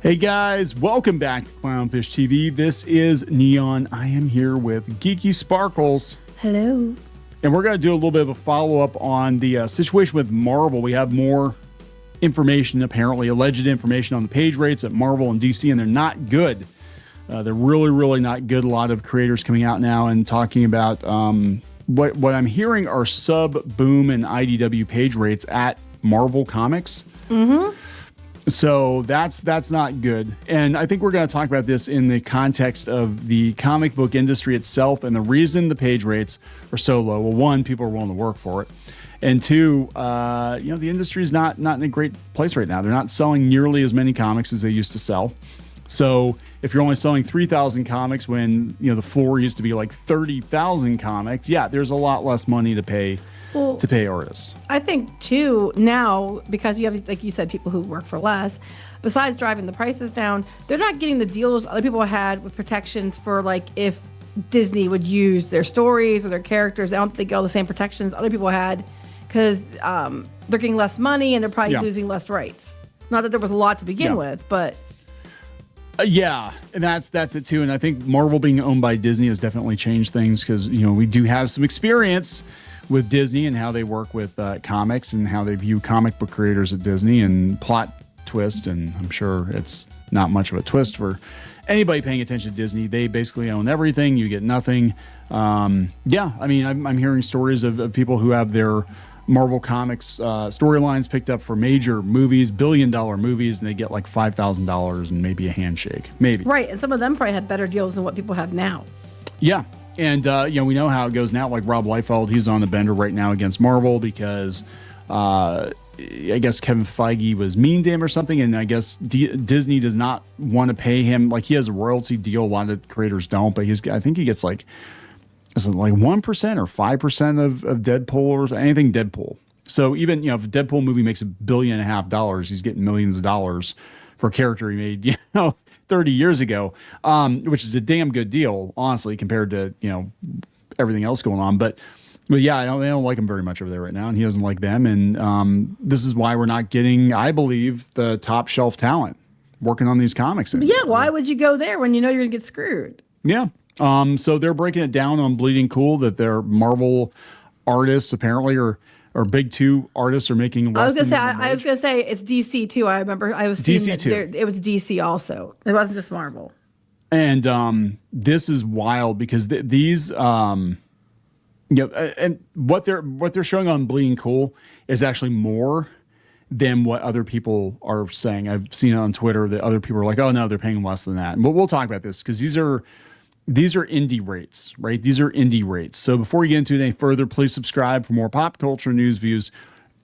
Hey guys, welcome back to Clownfish TV. This is Kneon. I am here with Geeky Sparkles. Hello. And we're going to do a little bit of a follow-up on the situation with Marvel. We have more information, apparently alleged information on the page rates at Marvel and DC, and they're not good. They're really not good. A lot of creators coming out now and talking about what I'm hearing are sub-boom and IDW page rates at Marvel Comics. Mm-hmm. So that's not good. And I think we're going to talk about this in the context of the comic book industry itself and the reason the page rates are so low. Well, one, people are willing to work for it. And two, the industry is not in a great place right now. They're not selling nearly as many comics as they used to sell. So if you're only selling 3,000 comics when, the floor used to be like 30,000 comics, yeah, there's a lot less money to pay artists. I think too now, because you have, like you said, people who work for less, besides driving the prices down, they're not getting the deals other people had with protections for, like, if Disney would use their stories or their characters. I don't think all the same protections other people had, because they're getting less money and they're probably losing less rights. Not that there was a lot to begin with, but yeah, and that's it too. And I think Marvel being owned by Disney has definitely changed things, because we do have some experience with Disney and how they work with comics and how they view comic book creators at Disney and plot twist. And I'm sure it's not much of a twist for anybody paying attention to Disney. They basically own everything. You get nothing. I'm hearing stories of people who have their Marvel Comics storylines picked up for major movies, billion-dollar movies, and they get like $5,000 and maybe a handshake. Maybe. Right, and some of them probably had better deals than what people have now. Yeah. And, we know how it goes now. Like Rob Liefeld, he's on the bender right now against Marvel because I guess Kevin Feige was mean to him or something. And I guess Disney does not want to pay him. Like, he has a royalty deal. A lot of creators don't. But I think he gets like 1% or 5% of Deadpool or anything Deadpool. So even, if a Deadpool movie makes $1.5 billion, he's getting millions of dollars for a character he made, 30 years ago, which is a damn good deal, honestly, compared to, everything else going on. But yeah, they don't like him very much over there right now, and he doesn't like them. And this is why we're not getting, I believe, the top shelf talent working on these comics. Yeah, why would you go there when you know you're going to get screwed? Yeah. So they're breaking it down on Bleeding Cool that their Marvel artists apparently are big two artists are making less. I was gonna say it's DC too. I remember I was seeing DC too. It was DC also. It wasn't just Marvel. And this is wild because these and what they're showing on Bleeding Cool is actually more than what other people are saying. I've seen it on Twitter that other people are like, oh no, they're paying less than that. But we'll talk about this because these are indie rates, right? These are indie rates. So before we get into it any further, please subscribe for more pop culture news, views,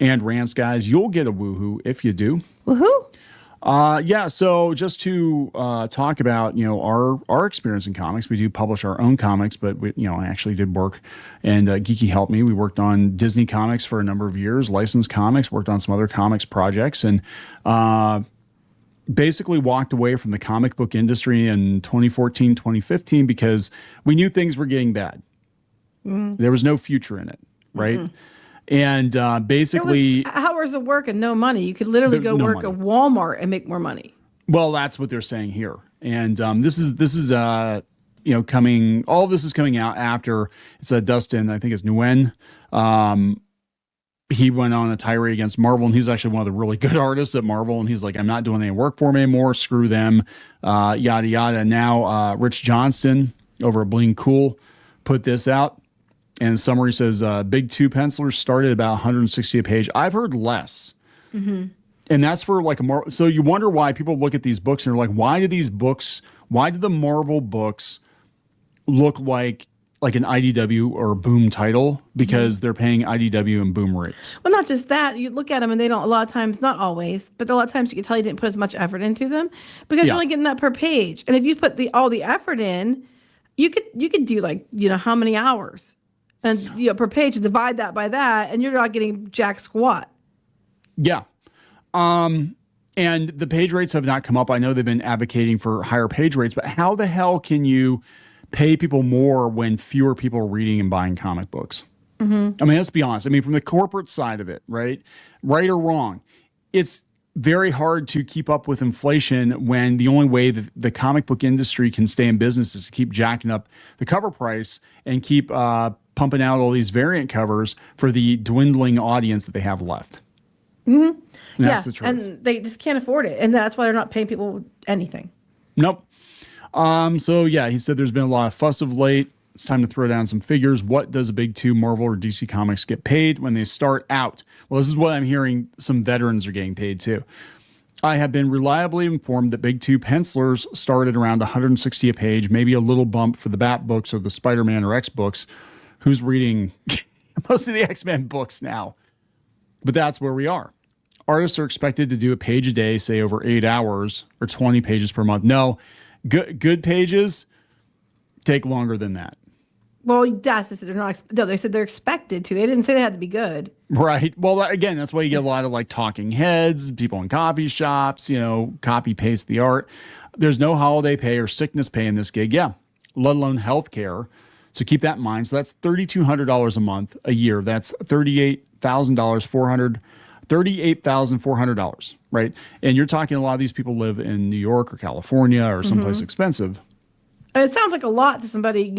and rants, guys. You'll get a woohoo if you do. Woohoo! So just to talk about, our experience in comics, we do publish our own comics, but we, I actually did work, and Geeky helped me. We worked on Disney comics for a number of years, licensed comics, worked on some other comics projects, and basically walked away from the comic book industry in 2014, 2015 because we knew things were getting bad. Mm-hmm. There was no future in it, right? Mm-hmm. And basically, hours of work and no money. You could literally go work at Walmart and make more money. Well, that's what they're saying here. And this is coming. All of this is coming out after it's Dustin. I think it's Nguyen. He went on a tirade against Marvel, and he's actually one of the really good artists at Marvel. And he's like, I'm not doing any work for me anymore. Screw them. Yada, yada. Now, Rich Johnston over at Bleeding Cool put this out. And the summary says, big two pencilers started at about 160 a page. I've heard less. Mm-hmm. And that's for like a Marvel. So you wonder why people look at these books and they're like, why do the Marvel books look like an IDW or a Boom title? Because they're paying IDW and Boom rates. Well, not just that. You look at them and they don't, a lot of times, not always, but a lot of times you can tell you didn't put as much effort into them because you're only getting that per page. And if you put all the effort in, you could do like, how many hours and, per page, and divide that by that, and you're not getting jack squat. Yeah. And the page rates have not come up. I know they've been advocating for higher page rates, but how the hell can you pay people more when fewer people are reading and buying comic books? Mm-hmm. I mean, let's be honest. I mean, from the corporate side of it, right or wrong, it's very hard to keep up with inflation when the only way that the comic book industry can stay in business is to keep jacking up the cover price and keep pumping out all these variant covers for the dwindling audience that they have left. Mm-hmm. And that's the truth. And they just can't afford it. And that's why they're not paying people anything. Nope. So yeah, he said there's been a lot of fuss of late. It's time to throw down some figures. What does a big two, Marvel or DC Comics, get paid when they start out? Well, this is what I'm hearing some veterans are getting paid too. I have been reliably informed that big two pencilers start at around 160 a page, maybe a little bump for the Bat books or the Spider-Man or X books. Who's reading most of the X-Men books now? But that's where we are. Artists are expected to do a page a day, say over 8 hours or 20 pages per month. No, good pages take longer than that. Well, that's they're not. No, they said they're expected to. They didn't say they had to be good. Right. Well, again, that's why you get a lot of like talking heads, people in coffee shops, copy paste the art. There's no holiday pay or sickness pay in this gig. Yeah. Let alone health care. So keep that in mind. So that's $3,200 a month, a year. That's $38,400, right? And you're talking a lot of these people live in New York or California or someplace expensive. It sounds like a lot to somebody,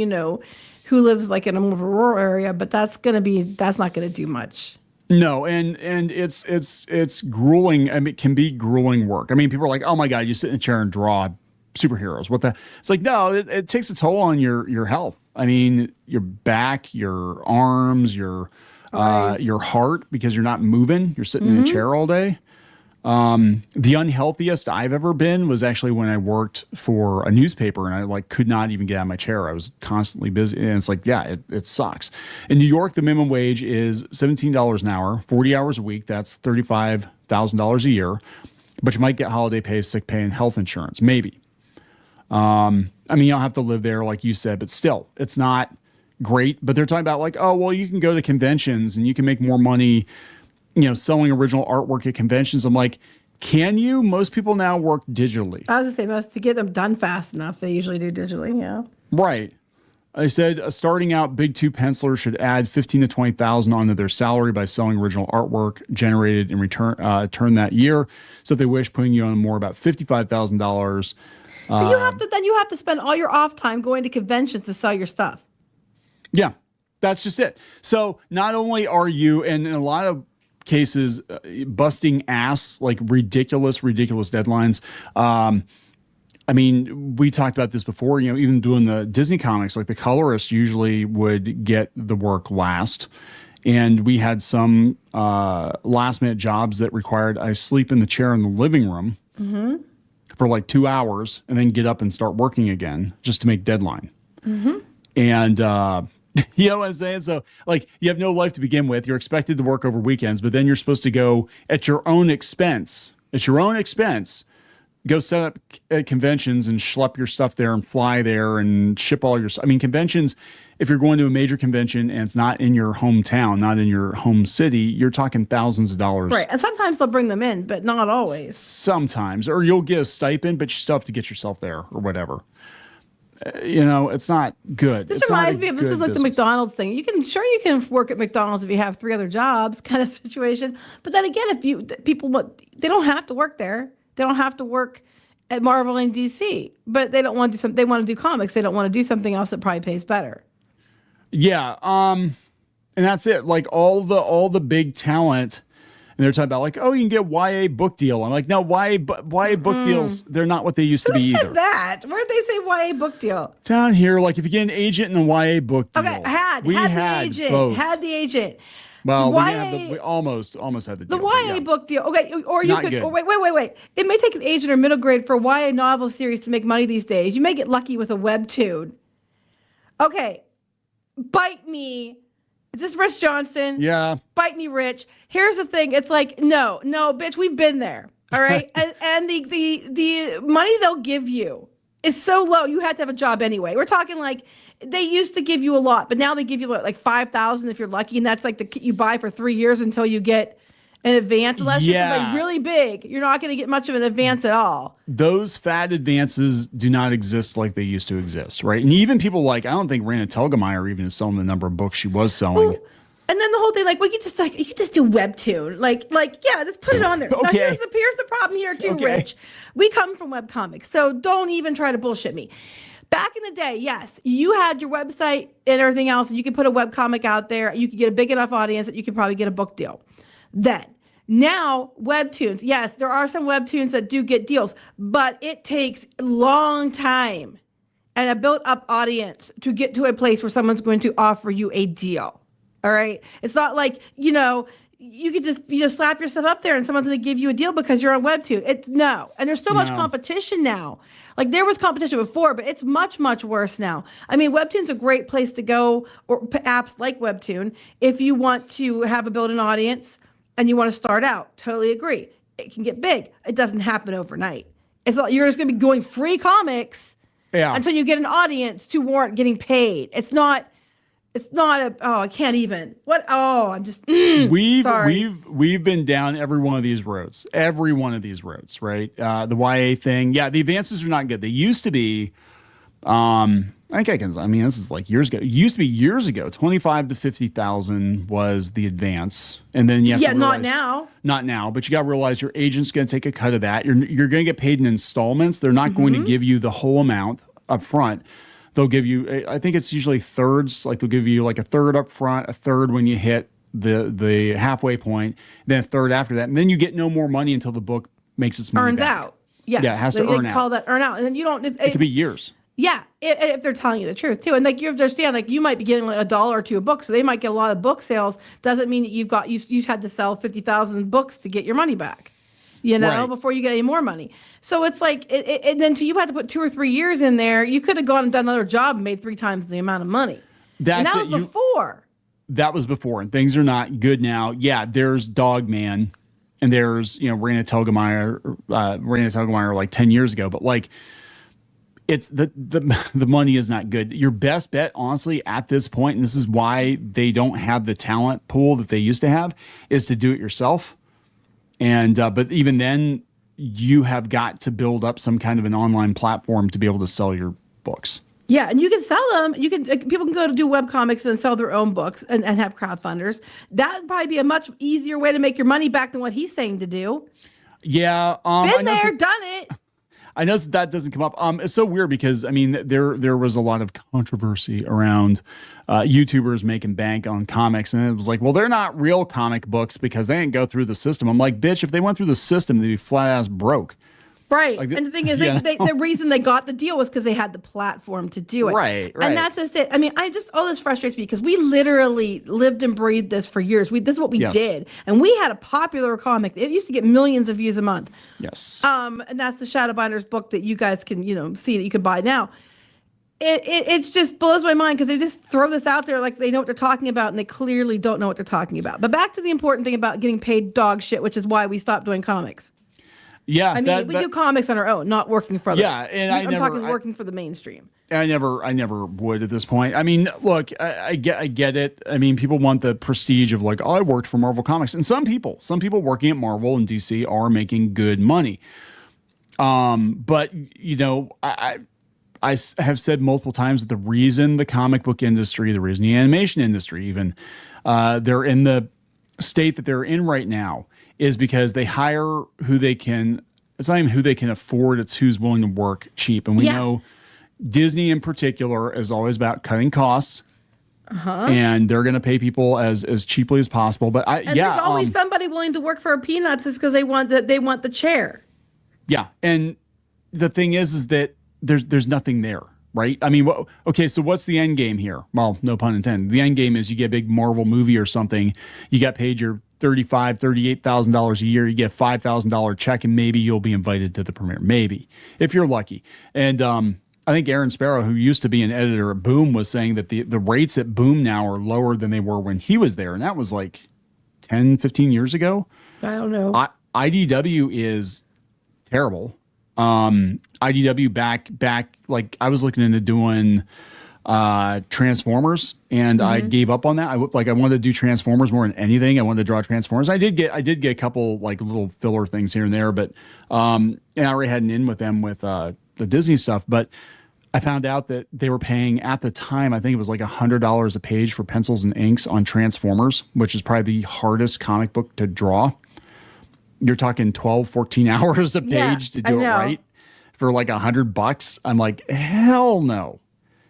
who lives like in a more rural area, but that's not going to do much. No, and it's grueling. I mean, it can be grueling work. I mean, people are like, "Oh my God, you sit in a chair and draw superheroes." What the? It's like, no, it takes a toll on your health. I mean, your back, your arms, your heart, because you're not moving. You're sitting in a chair all day. The unhealthiest I've ever been was actually when I worked for a newspaper and I could not even get out of my chair. I was constantly busy. And it's like, yeah, it sucks. In New York, the minimum wage is $17 an hour, 40 hours a week. That's $35,000 a year, but you might get holiday pay, sick pay, and health insurance. Maybe. I mean, you don't have to live there like you said, but still it's not great. But they're talking about oh, well, you can go to conventions and you can make more money selling original artwork at conventions. I'm like, can you? Most people now work digitally. I was going to say, to get them done fast enough, they usually do digitally, yeah. Right. I said starting out, big two pencilers should add 15 to 20,000 onto their salary by selling original artwork generated in return that year. So if they wish, putting you on more about $55,000. But you have to spend all your off time going to conventions to sell your stuff. Yeah, that's just it. So not only are you, and in a lot of cases, busting ass, ridiculous deadlines. I mean, we talked about this before, even doing the Disney comics, the colorist usually would get the work last. And we had some last minute jobs that required I sleep in the chair in the living room for 2 hours and then get up and start working again just to make deadline. And, you know what I'm saying? So, you have no life to begin with. You're expected to work over weekends, but then you're supposed to go at your own expense. Go set up at conventions and schlep your stuff there and fly there and ship all your stuff. I mean, conventions, if you're going to a major convention and it's not in your hometown, not in your home city, you're talking thousands of dollars. Right. And sometimes they'll bring them in, but not always. Sometimes. Or you'll get a stipend, but you still have to get yourself there or whatever. It's not good. This reminds me of this was the McDonald's thing. You can work at McDonald's if you have 3 other jobs, kind of situation. But then again, they don't have to work there. They don't have to work at Marvel and DC, but they don't want to do something. They want to do comics. They don't want to do something else that probably pays better. Yeah. And that's it. All the big talent. And they're talking about oh, you can get YA book deal. I'm like, no, YA book deals, they're not what they used to be either. Who said that? Where'd they say YA book deal? Down here, if you get an agent in a YA book deal. Okay, had the agent. Well, we almost had the deal. The YA book deal. Okay, or you could. Or wait. It may take an agent or middle grade for a YA novel series to make money these days. You may get lucky with a webtoon. Okay, bite me. Is this Rich Johnson? Yeah. Bite me, Rich. Here's the thing. It's no, bitch, we've been there. All right. and the money they'll give you is so low. You had to have a job anyway. We're talking they used to give you a lot, but now they give you $5,000 if you're lucky. And that's you buy for 3 years until you get an advance. Unless it's really big, you're not going to get much of an advance at all. Those fat advances do not exist like they used to exist, right? And even people I don't think Raina Telgemeier even is selling the number of books she was selling. And then the whole thing, like, well, you could just do webtoon, yeah, just put it on there. Now, Okay. here's the problem here too, Okay. Rich. We come from webcomics, so don't even try to bullshit me. Back in the day, yes, you had your website and everything else, and you could put a webcomic out there. You could get a big enough audience that you could probably get a book deal. Then, now, webtoons, yes, there are some webtoons that do get deals, but it takes a long time and a built-up audience to get to a place where someone's going to offer you a deal. All right. It's not like, you could just slap yourself up there and someone's going to give you a deal because you're on Webtoon. No. And there's so much competition now. Like there was competition before, but it's much, much worse now. I mean, Webtoon's a great place to go, or apps like Webtoon, if you want to have a built-in audience and you want to start out. Totally agree. It can get big. It doesn't happen overnight. It's not, you're just going to be going free comics until you get an audience to warrant getting paid. It's not I can't even. What? Oh, I'm just sorry. We've been down every one of these roads, right? The YA thing. Yeah, the advances are not good. They used to be, this is like years ago. It used to be years ago, 25 to 50,000 was the advance. And then you have to realize, not now, but you got to realize your agent's going to take a cut of that. You're going to get paid in installments. They're not going to give you the whole amount up front. They'll give you, I think it's usually thirds. Like they'll give you like a third up front, a third when you hit the halfway point, then a third after that. And then you get no more money until the book makes its money earns back. out. Yes. Yeah, it has to earn out. They call that earn out. And then you don't. It could be years. Yeah, if they're telling you the truth too. And like you understand, like you might be getting like $1 or $2 a book. So they might get a lot of book sales. Doesn't mean that you've had to sell 50,000 books to get your money back. Right. Before you get any more money. So it's like, and then you had to put 2 or 3 years in there. You could have gone and done another job and made 3 times the amount of money. That was before. That was before, and things are not good now. Yeah, there's Dogman, and there's Raina Telgemeier like 10 years ago, but like it's the money is not good. Your best bet, honestly, at this point, and this is why they don't have the talent pool that they used to have, is to do it yourself. And but even then, you have got to build up some kind of an online platform to be able to sell your books. Yeah, and you can sell them. People can go to do webcomics and sell their own books and have crowdfunders. That would probably be a much easier way to make your money back than what he's saying to do. Yeah, been there, done it. I know that doesn't come up. It's so weird because there was a lot of controversy around YouTubers making bank on comics, and it was like, well, they're not real comic books because they didn't go through the system. I'm like, bitch, if they went through the system, they'd be flat ass broke. Right. Like, and the thing is, the reason they got the deal was because they had the platform to do it. Right. And that's just it. I mean, all this frustrates me because we literally lived and breathed this for years. This is what we did. And we had a popular comic. It used to get millions of views a month. Yes. And that's the Shadowbinders book that you guys can, see that you can buy now. It just blows my mind because they just throw this out there like they know what they're talking about, and they clearly don't know what they're talking about. But back to the important thing about getting paid dog shit, which is why we stopped doing comics. Yeah, I mean, we do comics on our own, not working for them. Yeah, and I'm talking working for the mainstream. I never would at this point. I mean, look, I get it. I mean, people want the prestige of like, oh, I worked for Marvel Comics, and some people working at Marvel and DC are making good money. But I have said multiple times that the reason the comic book industry, the reason the animation industry, even they're in the state that they're in right now, is because they hire who they can. It's not even who they can afford. It's who's willing to work cheap. And we know Disney in particular is always about cutting costs. And they're going to pay people as cheaply as possible. But there's always somebody willing to work for peanuts is because they want the chair. Yeah. And the thing is that there's nothing there. Right. I mean, so what's the end game here? Well, no pun intended. The end game is you get a big Marvel movie or something. You got paid your $38,000 a year. You get $5,000 check, and maybe you'll be invited to the premiere. Maybe, if you're lucky. And I think Aaron Sparrow, who used to be an editor at Boom, was saying that the rates at Boom now are lower than they were when he was there. And that was like 10, 15 years ago. I don't know. IDW is terrible. IDW back like I was looking into doing Transformers, and I gave up on that. I wanted to do Transformers more than anything. I wanted to draw Transformers. I did get a couple like little filler things here and there, but and I already had an in with them with the Disney stuff. But I found out that they were paying at the time, I think it was like $100 a page for pencils and inks on Transformers, which is probably the hardest comic book to draw. You're talking 12, 14 hours a page to do it right for like $100. I'm like, hell no.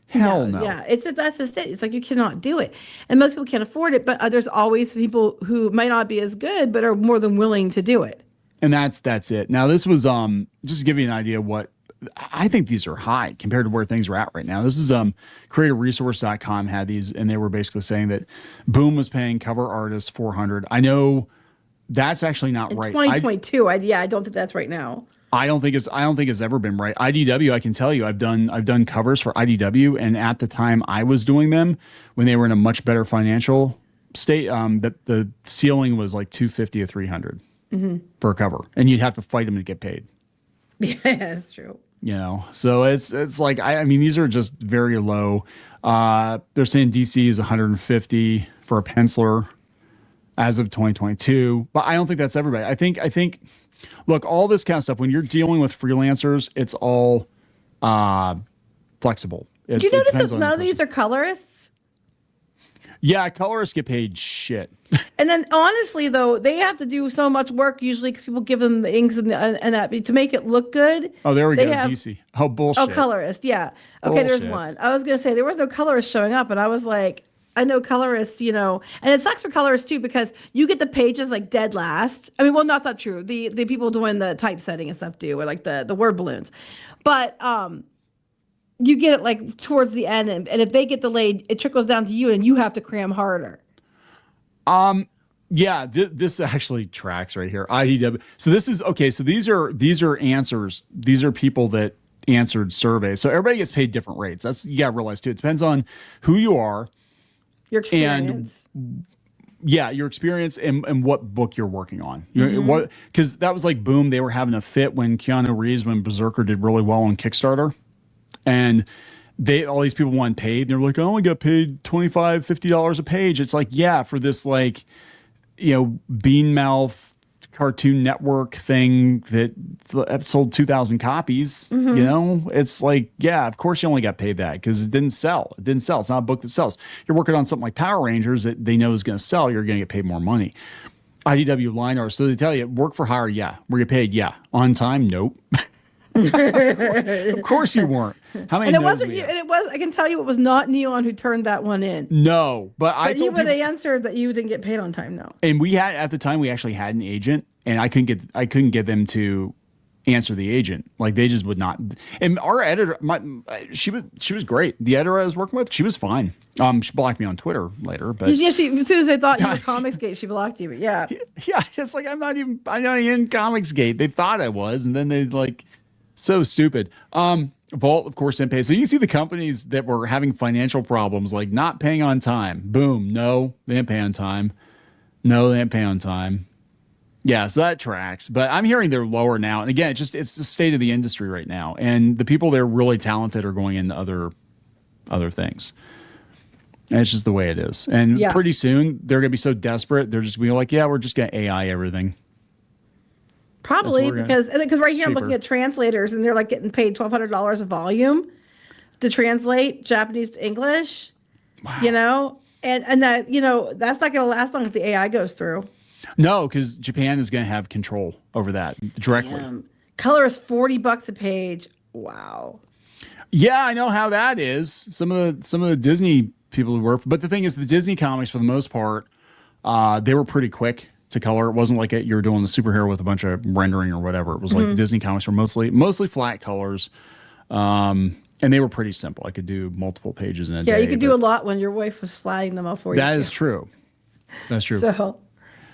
Hell no. Yeah, that's just it. It's like you cannot do it, and most people can't afford it. But there's always people who might not be as good, but are more than willing to do it. And that's it. Now this was just to give you an idea of what I think these are high compared to where things are at right now. This is creativeresource.com had these, and they were basically saying that Boom was paying cover artists $400. I know that's actually not right. 2022, I don't think that's right now. I don't think it's ever been right. IDW, I can tell you, I've done covers for IDW, and at the time I was doing them when they were in a much better financial state, that the ceiling was like $250 or $300 for a cover, and you'd have to fight them to get paid. Yeah, that's true. You know, so it's like I mean these are just very low. They're saying DC is 150 for a penciler as of 2022, but I don't think that's everybody. I think look, all this kind of stuff when you're dealing with freelancers, it's all flexible. Do you notice that none of these are colorists? Yeah, colorists get paid shit. And then honestly, though, they have to do so much work usually because people give them the inks and that to make it look good. Oh, there we go. DC. Oh, bullshit. Oh, colorist. Yeah. Okay, there's one. I was going to say there was no colorist showing up, and I was like, I know colorists, you know, and it sucks for colorists too because you get the pages like dead last. I mean, well, no, that's not true. The people doing the typesetting and stuff do, or like the word balloons. But you get it like towards the end, and if they get delayed, it trickles down to you, and you have to cram harder. Yeah, this actually tracks right here. IDW. So this is okay. So these are answers. These are people that answered surveys. So everybody gets paid different rates. That's you got to realize too. It depends on who you are, your experience. And yeah, your experience and what book you're working on. What because that was like Boom. They were having a fit when Keanu Reeves, when Berserker did really well on Kickstarter, and all these people wanted paid. They're like, I only got paid $25, $50 a page. It's like, yeah, for this like, you know, bean mouth Cartoon Network thing that sold 2,000 copies. You know, it's like, yeah, of course you only got paid that because it didn't sell. It didn't sell. It's not a book that sells. You're working on something like Power Rangers that they know is going to sell. You're going to get paid more money. IDW line artists, so they tell you work for hire. Yeah, we're get paid. Yeah, on time. Nope. Of course you weren't. How many? And it wasn't you. And it was. I can tell you, it was not Kneon who turned that one in. No, but you would have answered that you didn't get paid on time. No. And we had at the time we actually had an agent, and I couldn't get them to answer the agent. Like they just would not. And our editor, she was great. The editor I was working with, she was fine. She blocked me on Twitter later, but yeah, as soon as they thought you were Comicsgate, she blocked you. But yeah, it's like I'm not even in Comicsgate. They thought I was, and then they like. So stupid. Vault, of course, didn't pay. So you see the companies that were having financial problems, like not paying on time. Boom. No, they didn't pay on time. No, they didn't pay on time. Yeah, so that tracks. But I'm hearing they're lower now. And again, it's the state of the industry right now. And the people that are really talented are going into other things. And it's just the way it is. And pretty soon they're going to be so desperate. They're just going to be like, yeah, we're just going to AI everything. Probably because right here I'm looking at translators and they're like getting paid $1,200 a volume to translate Japanese to English. Wow. You know, and that, you know, that's not going to last long if the AI goes through. No, because Japan is going to have control over that directly. Damn. Color is $40 a page. Wow. Yeah, I know how that is. Some of the Disney people who work, but the thing is, the Disney comics for the most part, they were pretty quick to color. It wasn't like you were doing the superhero with a bunch of rendering or whatever. It was like Disney comics were mostly flat colors, and they were pretty simple. I could do multiple pages in a day. Yeah, you could do a lot when your wife was flying them up for you. That is true. That's true. So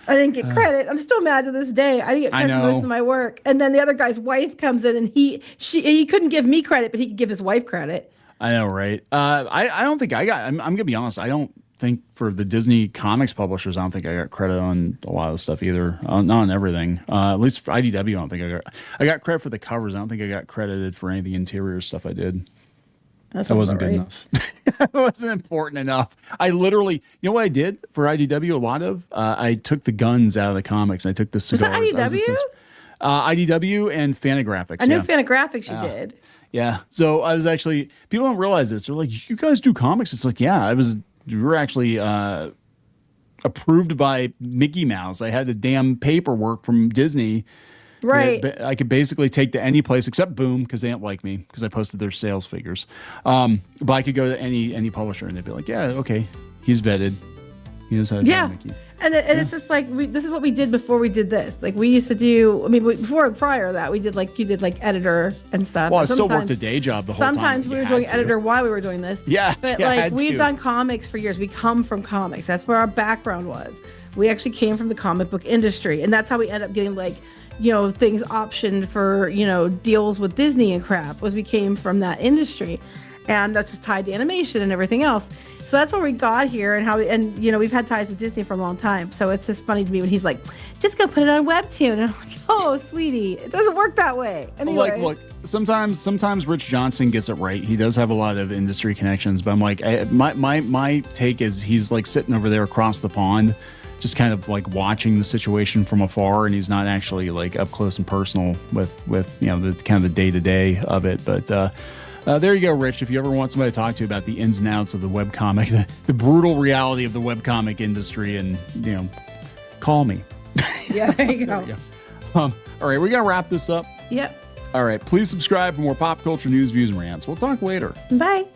I didn't get credit. I'm still mad to this day. I didn't get credit for most of my work. And then the other guy's wife comes in and he couldn't give me credit, but he could give his wife credit. I know, right? I don't think I got. I'm gonna be honest. I don't think for the Disney comics publishers, I don't think I got credit on a lot of stuff either. Not on everything. At least for IDW, I don't think I got credit for the covers. I don't think I got credited for any of the interior stuff I did. That wasn't good enough. It wasn't important enough. I literally, you know what I did for IDW? A lot of I took the guns out of the comics. I took the cigars. Was that IDW? IDW and Fantagraphics. I know yeah. Fantagraphics you did. Yeah. So I was actually, people don't realize this. They're like, you guys do comics? It's like, yeah, we were actually approved by Mickey Mouse. I had the damn paperwork from Disney. Right. I could basically take to any place except Boom because they don't like me because I posted their sales figures. But I could go to any publisher and they'd be like, yeah, okay, he's vetted. He knows how to do Mickey. And it's just like, this is what we did before we did this. Like we used to do, I mean, prior to that, we did like, you did like editor and stuff. Well, I still worked a day job the whole time. Sometimes we were doing editor while we were doing this. Yeah. But yeah, like we've done comics for years. We come from comics. That's where our background was. We actually came from the comic book industry. And that's how we end up getting like, you know, things optioned for, you know, deals with Disney and crap, was we came from that industry. And that's just tied to animation and everything else. So that's where we got here and you know, we've had ties to Disney for a long time. So it's just funny to me when he's like, just go put it on Webtoon. And I'm like, oh, sweetie, it doesn't work that way. Anyway. Like, look, sometimes Rich Johnson gets it right. He does have a lot of industry connections, but I'm like, my take is he's like sitting over there across the pond, just kind of like watching the situation from afar, and he's not actually like up close and personal with you know, the kind of the day-to-day of it. But there you go, Rich. If you ever want somebody to talk to about the ins and outs of the webcomic, the brutal reality of the webcomic industry, and, you know, call me. Yeah, there you go. All right, we got to wrap this up. Yep. All right, please subscribe for more pop culture news, views, and rants. We'll talk later. Bye.